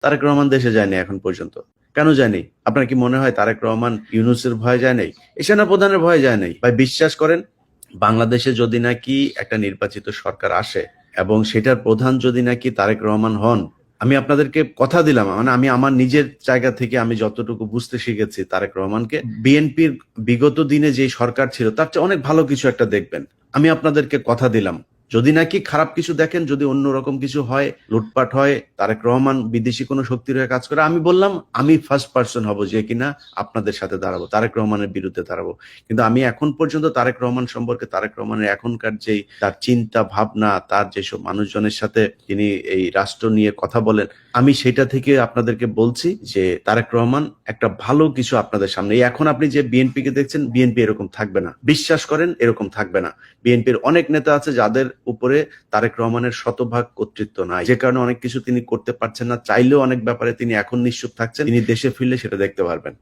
তারেক রহমান দেশে যায়নি এখন পর্যন্ত। কেন যায়নি? আপনার কি মনে হয় তারেক রহমান ইউনূসের ভয়ে যায় নাই? এই সেনাপ্রধানের ভয়ে যায় নাই। ভাই বিশ্বাস করেন, বাংলাদেশে যদি নাকি একটা নির্বাচিত সরকার আসে এবং সেটার প্রধান যদি নাকি তারেক রহমান হন, আমি আপনাদেরকে কথা দিলাম, মানে আমি আমার নিজের জায়গা থেকে আমি যতটুকু বুঝতে শিখেছি তারেক রহমানকে, বিএনপির বিগত দিনে যে সরকার ছিল তার চেয়ে অনেক ভালো কিছু একটা দেখবেন। আমি আপনাদেরকে কথা দিলাম, যদি নাকি খারাপ কিছু দেখেন, যদি অন্যরকম কিছু হয়, লুটপাট হয়, তারেক রহমান বিদেশি কোনো শক্তির হয়ে কাজ করে, আমি বললাম আমি ফার্স্ট পার্সন হব যে কিনা আপনাদের সাথে দাঁড়াবো, তারেক রহমানের বিরুদ্ধে দাঁড়াবো। কিন্তু আমি এখন পর্যন্ত তারেক রহমান সম্পর্কে, তারেক রহমানের এখনকার যেই তার চিন্তা ভাবনা, তার যেসব মানুষজনের সাথে তিনি এই রাষ্ট্র নিয়ে কথা বলেন, আমি সেটা থেকে আপনাদেরকে বলছি যে তারেক রহমান একটা ভালো কিছু আপনাদের সামনে। এখন আপনি যে বিএনপি কে দেখছেন, বিএনপি এরকম থাকবে না, বিশ্বাস করেন, এরকম থাকবে না। বিএনপির অনেক নেতা আছে যাদের উপরে তারেক রহমানের শতভাগ কর্তৃত্ব নাই, যে কারণে অনেক কিছু তিনি করতে পারছেন না। চাইলেও অনেক ব্যাপারে তিনি এখন নিশ্চুপ থাকছেন, তিনি দেশে ফিরলে সেটা দেখতে পারবেন।